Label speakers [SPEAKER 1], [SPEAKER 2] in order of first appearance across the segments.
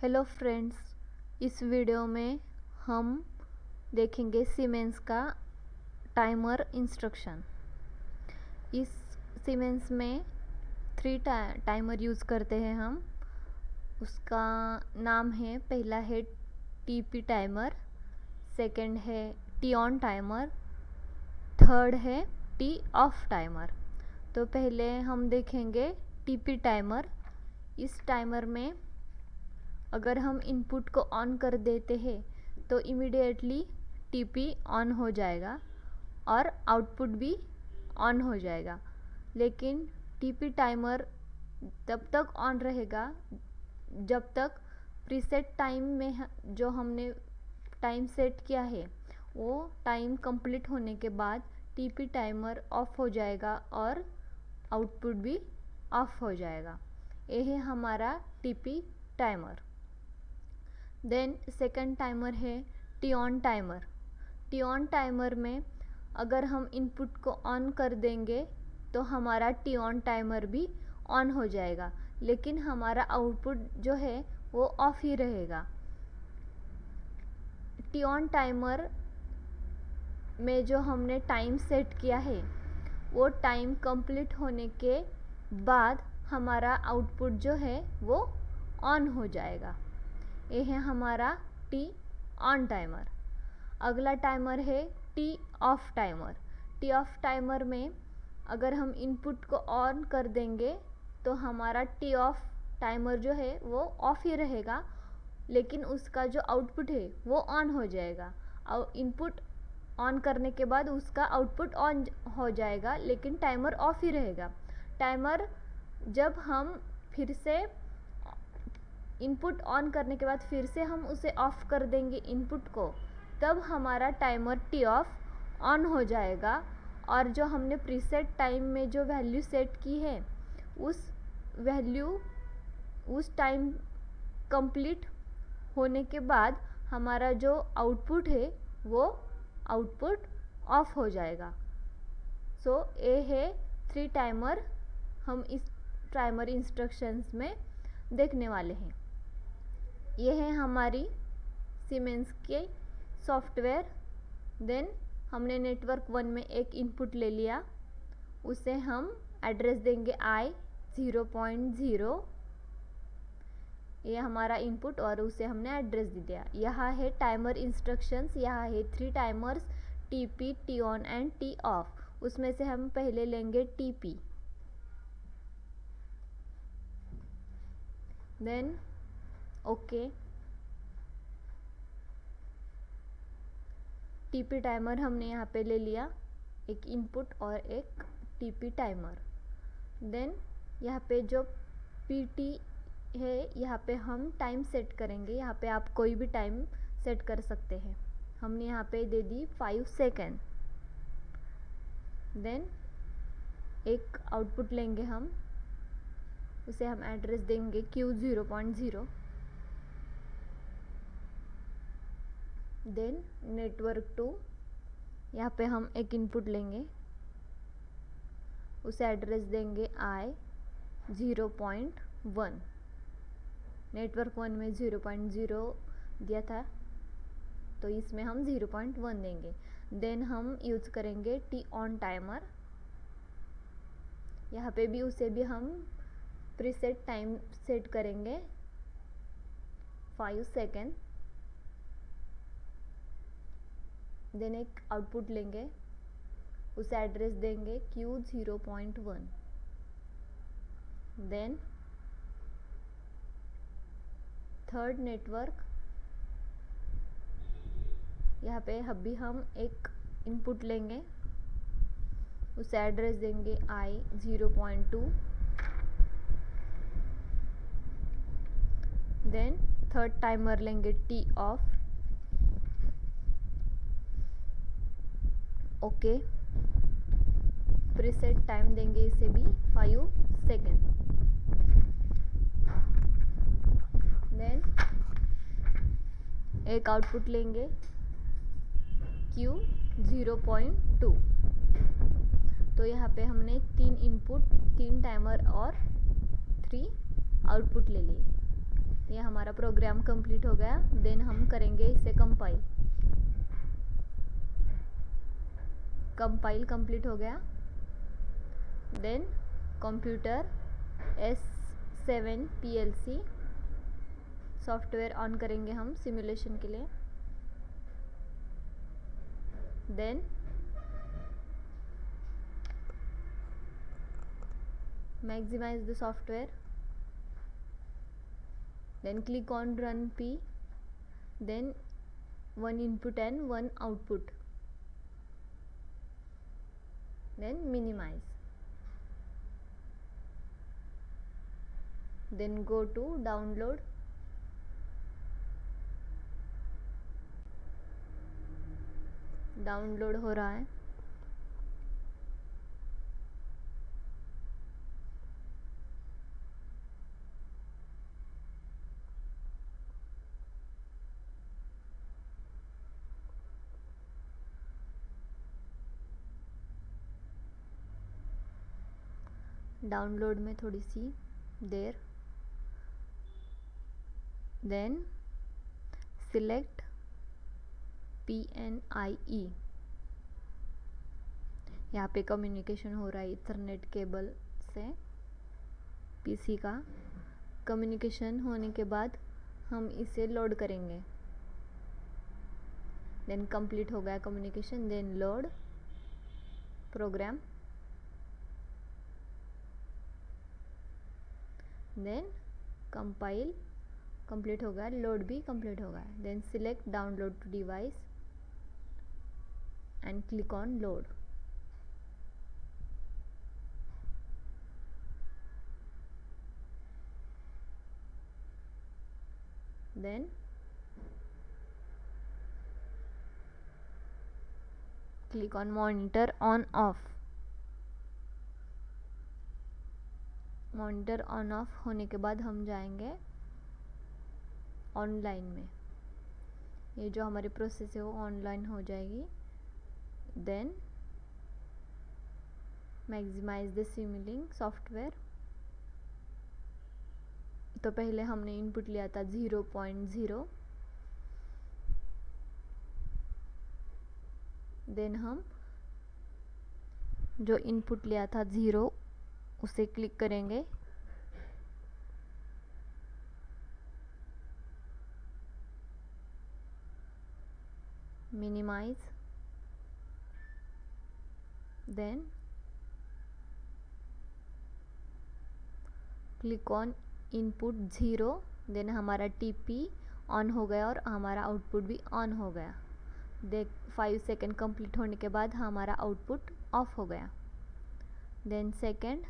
[SPEAKER 1] Hello friends, इस video में हम देखेंगे सीमेंस का टाइमर इंस्ट्रक्शन। इस सीमेंस में 3 टाइमर यूज़ करते हैं हम। उसका नाम है, पहला है टीपी टाइमर, सेकंड है टी ऑन टाइमर, थर्ड है टी ऑफ टाइमर। तो पहले हम देखेंगे टीपी टाइमर। इस टाइमर में अगर हम इनपुट को ऑन कर देते हैं तो इमीडिएटली टीपी ऑन हो जाएगा और आउटपुट भी ऑन हो जाएगा। लेकिन टीपी टाइमर तब तक ऑन रहेगा जब तक प्रीसेट टाइम में जो हमने टाइम सेट किया है वो टाइम कंप्लीट होने के बाद टीपी टाइमर ऑफ हो जाएगा और आउटपुट भी ऑफ हो जाएगा। ये है हमारा TP timer. Then second timer है T on timer. T on timer में अगर हम इनपुट को ऑन कर देंगे तो हमारा टी ऑन टाइमर भी ऑन हो जाएगा, लेकिन हमारा आउटपुट जो है वो ऑफ ही रहेगा। टी ऑन टाइमर में जो हमने टाइम सेट किया है वो टाइम कंप्लीट होने के बाद हमारा आउटपुट जो है वो ऑन हो जाएगा। ये है हमारा टी ऑन टाइमर। अगला टाइमर है T off timer. T off timer में अगर हम इनपुट को ऑन कर देंगे तो हमारा टी ऑफ टाइमर जो है वो ऑफ ही रहेगा, लेकिन उसका जो आउटपुट है वो ऑन हो जाएगा। और इनपुट ऑन करने के बाद उसका आउटपुट ऑन हो जाएगा, लेकिन टाइमर ऑफ ही रहेगा। टाइमर जब हम फिर से इनपुट ऑन करने के बाद फिर से हम उसे ऑफ कर देंगे इनपुट को, तब हमारा टाइमर टी ऑफ ऑन हो जाएगा और जो हमने प्रीसेट टाइम में जो वैल्यू सेट की है उस वैल्यू उस टाइम कंप्लीट होने के बाद हमारा जो आउटपुट है वो आउटपुट ऑफ हो जाएगा। सो ये है 3 टाइमर हम इस टाइमर इंस्ट्रक्शंस में देखने वाले हैं। ये है हमारी सीमेंस के सॉफ्टवेयर। देन हमने नेटवर्क 1 में एक इनपुट ले लिया, उसे हम एड्रेस देंगे i0.0। ये हमारा इनपुट और उसे हमने एड्रेस दे दिया। यहाँ है टाइमर इंस्ट्रक्शंस, यहाँ है 3 timers, TP, T on and T off. उसमें से हम पहले लेंगे TP. Then okay, TP timer हमने यहाँ पे ले लिया, एक इनपुट और एक टीपी टाइमर। देन यहाँ पे जो पीटी है यहाँ पे हम टाइम सेट करेंगे। यहाँ पे आप कोई भी टाइम सेट कर सकते हैं। हमने यहाँ पे दे दी 5 सेकेंड। देन एक आउटपुट लेंगे हम, उसे हम एड्रेस देंगे Q0.0। देन नेटवर्क 2, यहाँ पे हम एक इनपुट लेंगे, उसे एड्रेस देंगे I0.1। नेटवर्क 1 में 0.0 दिया था तो इसमें हम 0.1 देंगे। देन हम यूज़ करेंगे टी ऑन टाइमर। यहाँ पे भी उसे भी हम प्रीसेट टाइम सेट करेंगे 5 सेकेंड। देन एक आउटपुट लेंगे, उसे एड्रेस देंगे Q0.1। देन थर्ड नेटवर्क, यहाँ पे अभी हम एक इनपुट लेंगे, उसे एड्रेस देंगे I0.2। देन थर्ड टाइमर लेंगे T of. Okay, preset time देंगे इसे भी 5 सेकेंड। देन एक आउटपुट लेंगे Q0.2। तो यहाँ पे हमने 3 इनपुट, 3 टाइमर और 3 आउटपुट ले लिए। ये हमारा प्रोग्राम कंप्लीट हो गया। देन हम करेंगे इसे कंपाइल। कंपाइल कंप्लीट हो गया। Then computer S7 PLC software on करेंगे हम सिमुलेशन के लिए। Then maximize the software, then click on run P, then one input and one output, then minimize, then go to download, download हो रहा है। Download में थोड़ी सी देर। Then select PNIE। यहाँ पे कम्युनिकेशन हो रहा है इथरनेट केबल से पीसी का। कम्युनिकेशन होने के बाद हम इसे लोड करेंगे। देन कंप्लीट हो गया communication. Then load program. Then compile complete हो गया। लोड भी कंप्लीट हो गया। Then select download to device and click on load. Then click on monitor on off. Monitor on off होने के बाद हम जाएंगे ऑनलाइन में। ये जो हमारी प्रोसेस है वो ऑनलाइन हो जाएगी। Then maximise the Simulink software. तो पहले हमने इनपुट लिया था 0.0। देन हम जो इनपुट लिया था 0 उसे क्लिक करेंगे। Minimize. Then click on input 0। Then हमारा TP ऑन हो गया और हमारा आउटपुट भी ऑन हो गया। देख 5 सेकेंड कंप्लीट होने के बाद हमारा आउटपुट ऑफ हो गया। Then second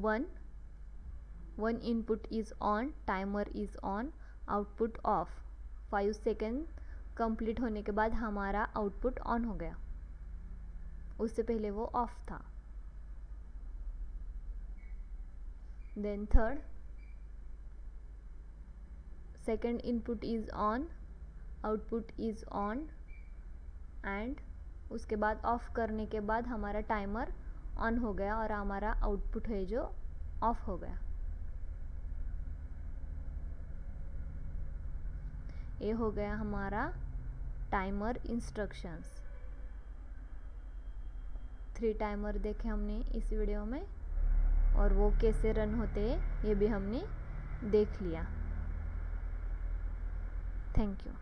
[SPEAKER 1] 1 input is on, timer is on, output off. 5 second complete होने के बाद हमारा आउटपुट ऑन हो गया। उससे पहले वो ऑफ था। Then third second input is on, output is on and उसके बाद ऑफ करने के बाद हमारा टाइमर ऑन हो गया और हमारा आउटपुट है जो ऑफ हो गया। ये हो गया हमारा टाइमर इंस्ट्रक्शंस। 3 टाइमर देखे हमने इस वीडियो में और वो कैसे रन होते हैं ये भी हमने देख लिया। Thank you.